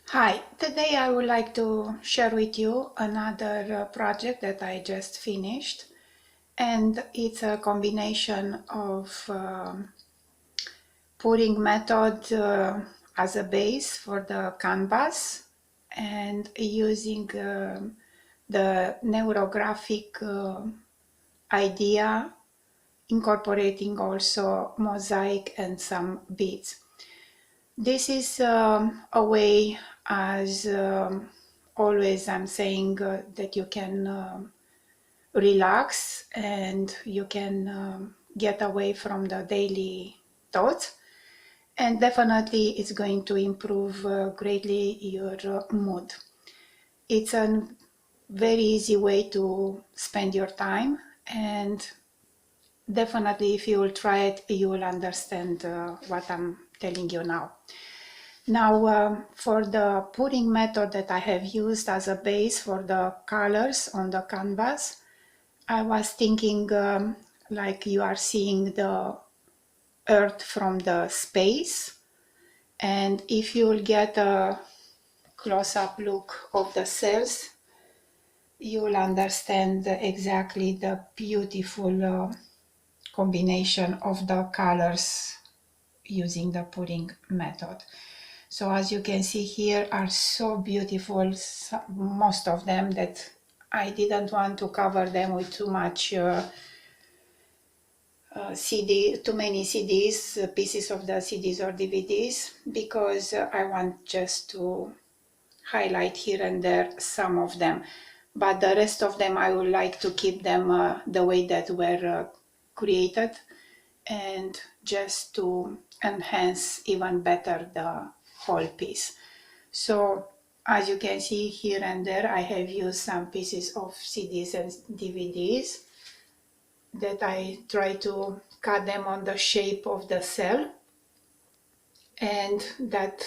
Hi, today I would like to share with you another project that I just finished, and it's a combination of pouring method as a base for the canvas and using the neurographic idea, incorporating also mosaic and some beads. This is a way, as always, I'm saying that you can relax and you can get away from the daily thoughts, and definitely it's going to improve greatly your mood. It's a very easy way to spend your time, and definitely if you will try it, you will understand what I'm telling you now. Now, for the pouring method that I have used as a base for the colors on the canvas, I was thinking like you are seeing the Earth from the space, and if you will get a close-up look of the cells, you will understand exactly the beautiful combination of the colors using the pouring method. So as you can see here are so beautiful, most of them, that I didn't want to cover them with too much too many CDs, pieces of the CDs or DVDs, because I want just to highlight here and there some of them. But the rest of them I would like to keep them the way that were created, and just to enhance even better the whole piece. So as you can see here and there, I have used some pieces of CDs and DVDs that I try to cut them on the shape of the cell, and that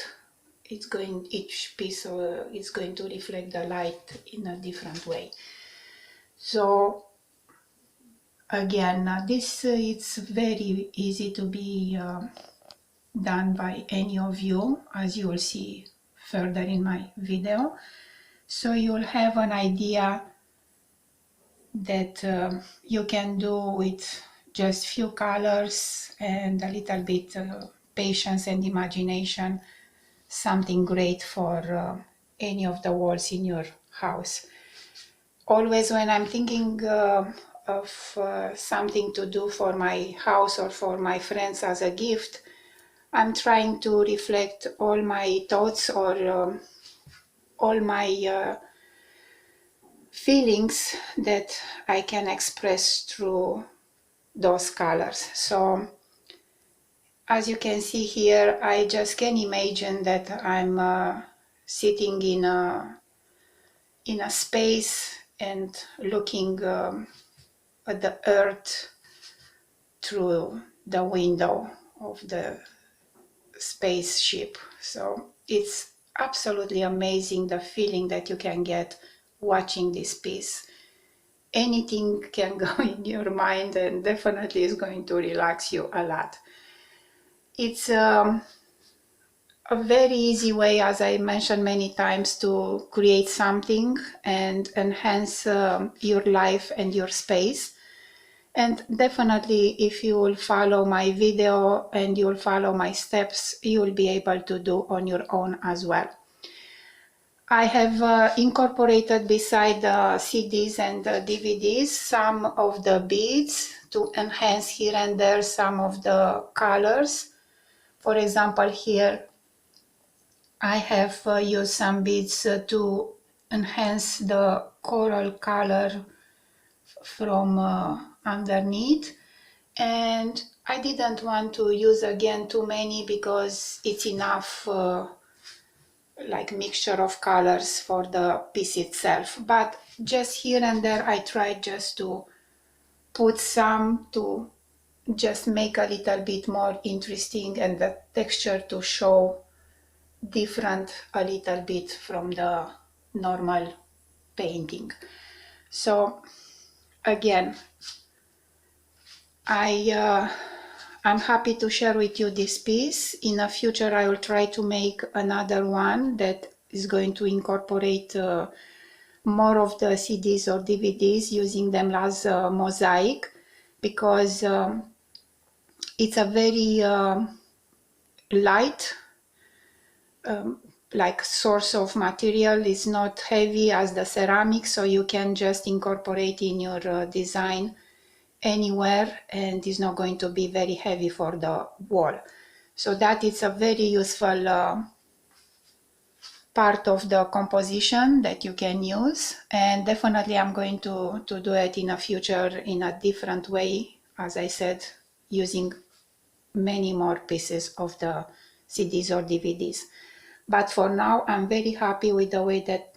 each piece is going to reflect the light in a different way. So again, this it's very easy to be done by any of you, as you will see further in my video. So you'll have an idea that you can do with just few colors and a little bit patience and imagination, something great for any of the walls in your house. Always when I'm thinking of something to do for my house or for my friends as a gift, I'm trying to reflect all my thoughts or all my feelings that I can express through those colors. So as you can see here, I just can imagine that I'm sitting in a space and looking at the earth through the window of the spaceship. So it's absolutely amazing, the feeling that you can get watching this piece. Anything can go in your mind, and definitely is going to relax you a lot. It's a very easy way, as I mentioned many times, to create something and enhance your life and your space. And definitely, if you will follow my video and you'll follow my steps, you will be able to do on your own as well. I have incorporated beside the CDs and the DVDs some of the beads to enhance here and there some of the colors. For example, here I have used some beads to enhance the coral color from underneath, and I didn't want to use again too many because it's enough like mixture of colors for the piece itself. But just here and there I tried just to put some to just make a little bit more interesting and the texture to show different a little bit from the normal painting. So again, I'm happy to share with you this piece. In the future I will try to make another one that is going to incorporate more of the CDs or DVDs, using them as mosaic, because it's a very light like source of material. Is not heavy as the ceramic, so you can just incorporate in your design anywhere, and it's not going to be very heavy for the wall. So that is a very useful part of the composition that you can use, and definitely I'm going to do it in a future in a different way, as I said, using many more pieces of the CDs or DVDs. But for now, I'm very happy with the way that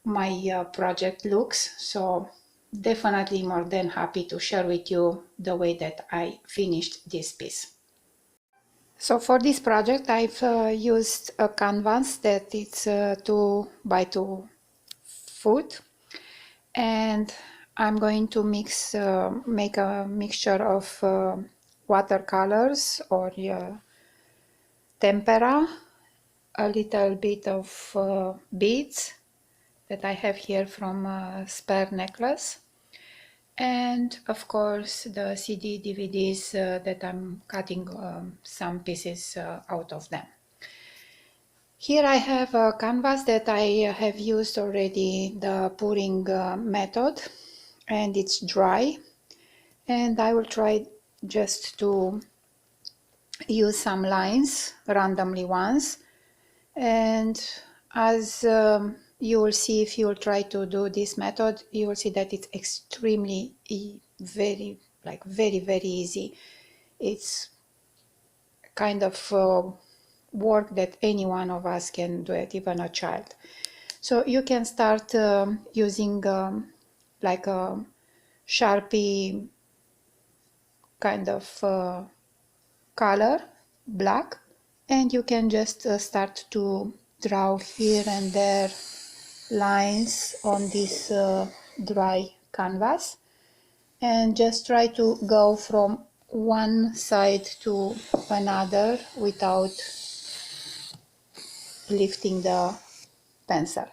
my project looks, so definitely more than happy to share with you the way that I finished this piece. So for this project, I've used a canvas that it's 2 by 2 foot, and I'm going to make a mixture of watercolors or tempera, a little bit of beads that I have here from a spare necklace, and of course the CD DVDs that I'm cutting some pieces out of them. Here I have a canvas that I have used already the pouring method, and it's dry, and I will try just to use some lines, randomly ones, and as you will see, if you will try to do this method, you will see that it's extremely very easy. It's kind of work that any one of us can do it, even a child. So you can start using like a Sharpie kind of color, black, and you can just start to draw here and there lines on this dry canvas, and just try to go from one side to another without lifting the pencil.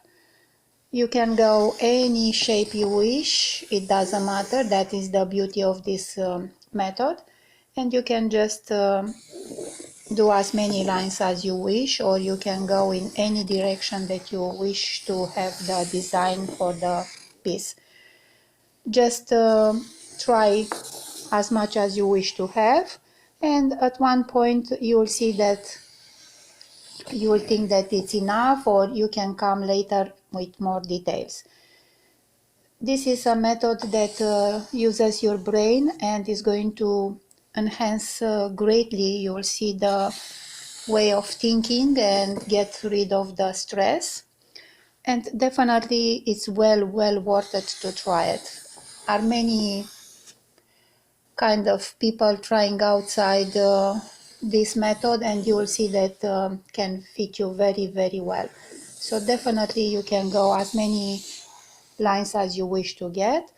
You can go any shape you wish, it doesn't matter. That is the beauty of this method, and you can just do as many lines as you wish, or you can go in any direction that you wish to have the design for the piece. Just try as much as you wish to have, and at one point you will see that you will think that it's enough, or you can come later with more details. This is a method that uses your brain and is going to enhance greatly, you will see, the way of thinking and get rid of the stress. And definitely it's well worth it to try it. Are many kind of people trying outside this method, and you will see that can fit you very well. So definitely you can go as many lines as you wish to get,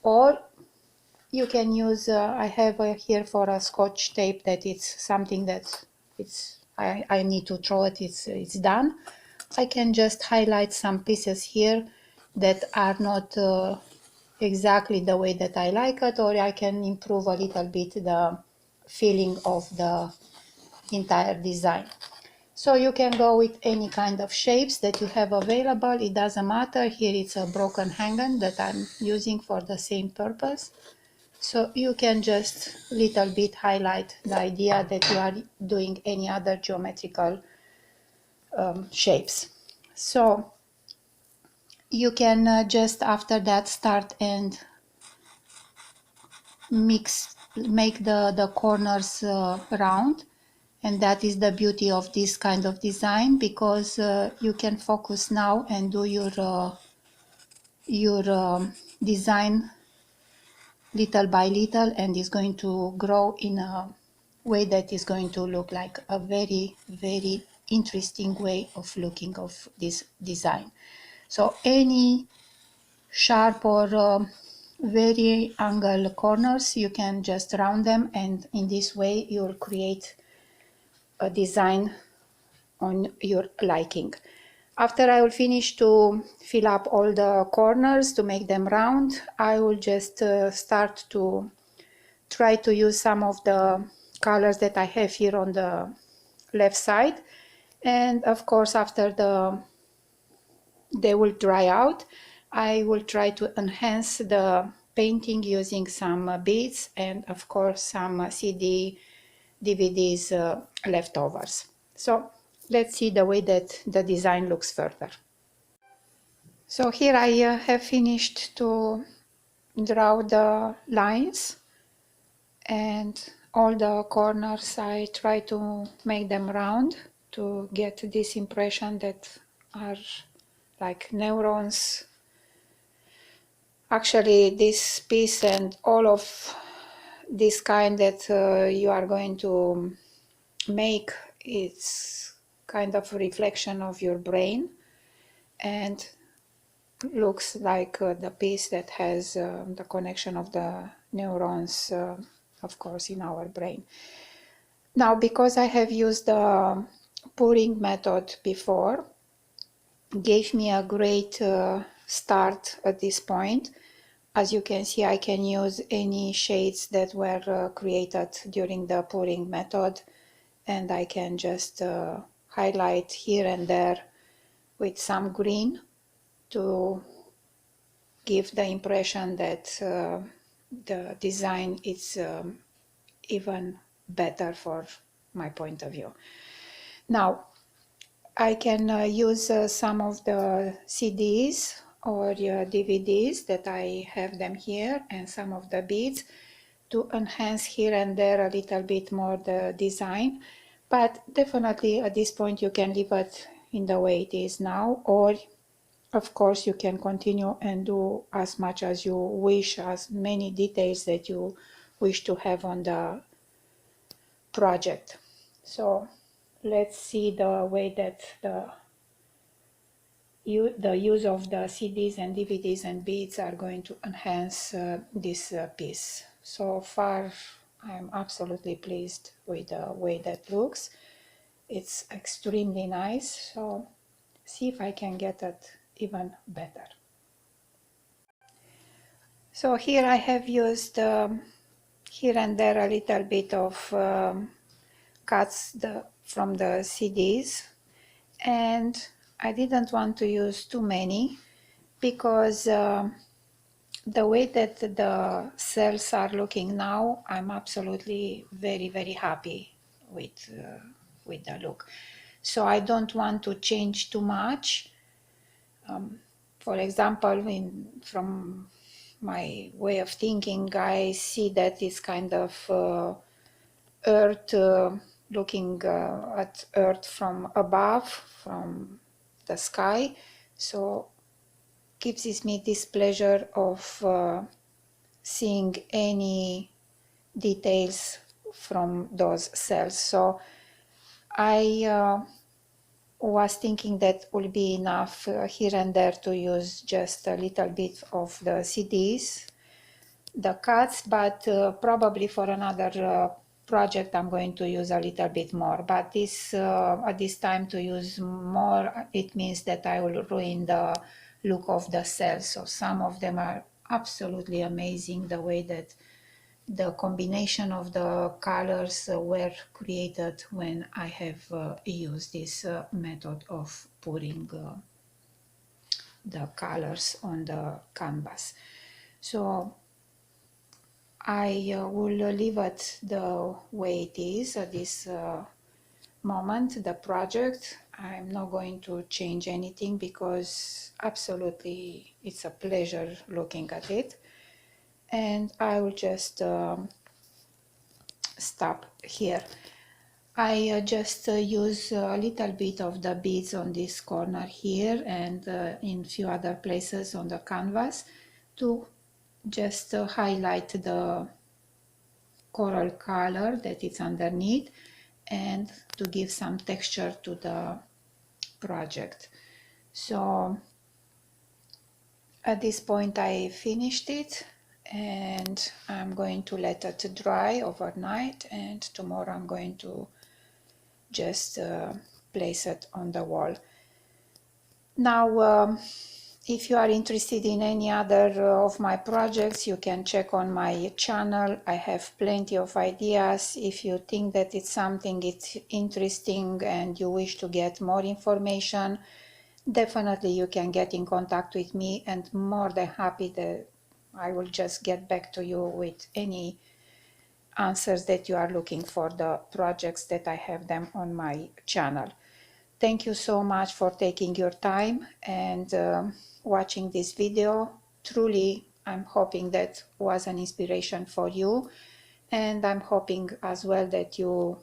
or you can use I have here for a scotch tape that it's something that I need to throw it, it's done. I can just highlight some pieces here that are not exactly the way that I like it, or I can improve a little bit the feeling of the entire design. So you can go with any kind of shapes that you have available, it doesn't matter. Here it's a broken hanger that I'm using for the same purpose. So you can just little bit highlight the idea that you are doing any other geometrical shapes. So you can just after that start and make the corners round, and that is the beauty of this kind of design, because you can focus now and do your design little by little, and is going to grow in a way that is going to look like a very interesting way of looking of this design. So any sharp or very angle corners, you can just round them, and in this way you'll create a design on your liking. After I will finish to fill up all the corners to make them round, I will just start to try to use some of the colors that I have here on the left side. And of course, after they will dry out, I will try to enhance the painting using some beads and of course some CD, DVDs leftovers. So let's see the way that the design looks further. So here I have finished to draw the lines, and all the corners I try to make them round to get this impression that are like neurons. Actually, this piece and all of this kind that you are going to make, it's kind of a reflection of your brain and looks like the piece that has the connection of the neurons, of course, in our brain. Now, because I have used the pouring method before, gave me a great start at this point. As you can see, I can use any shades that were created during the pouring method, and I can just highlight here and there with some green to give the impression that the design is even better for my point of view. Now, I can use some of the CDs or DVDs that I have them here and some of the beads to enhance here and there a little bit more the design. But definitely at this point you can leave it in the way it is now, or of course you can continue and do as much as you wish, as many details that you wish to have on the project. So let's see the way that the use of the CDs and DVDs and beads are going to enhance this piece. So far, I'm absolutely pleased with the way that looks. It's extremely nice, so see if I can get it even better. So here I have used here and there a little bit of cuts from the CDs, and I didn't want to use too many because the way that the cells are looking now, I'm absolutely very happy with the look. So I don't want to change too much. For example, from my way of thinking, I see that it's kind of Earth, looking at Earth from above, from the sky. So gives me this pleasure of seeing any details from those cells. So I was thinking that would be enough here and there to use just a little bit of the CDs, the cuts, but probably for another project I'm going to use a little bit more. But this at this time to use more, it means that I will ruin the look of the cells. So some of them are absolutely amazing, the way that the combination of the colors were created when I have used this method of pouring the colors on the canvas. So I will leave it the way it is at this moment, the project. I'm not going to change anything because absolutely it's a pleasure looking at it. And I will just stop here. I just use a little bit of the beads on this corner here and in few other places on the canvas to just highlight the coral color that is underneath and to give some texture to the project. So at this point I finished it and I'm going to let it dry overnight, and tomorrow I'm going to just place it on the wall. Now, if you are interested in any other of my projects, you can check on my channel. I have plenty of ideas. If you think that it's something it's interesting and you wish to get more information, definitely you can get in contact with me, and more than happy that I will just get back to you with any answers that you are looking for the projects that I have them on my channel. Thank you so much for taking your time and watching this video. Truly, I'm hoping that was an inspiration for you, and I'm hoping as well that you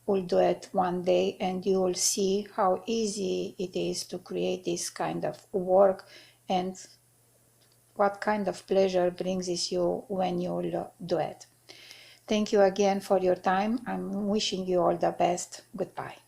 will do it one day and you will see how easy it is to create this kind of work and what kind of pleasure brings you when you do it. Thank you again for your time. I'm wishing you all the best. Goodbye.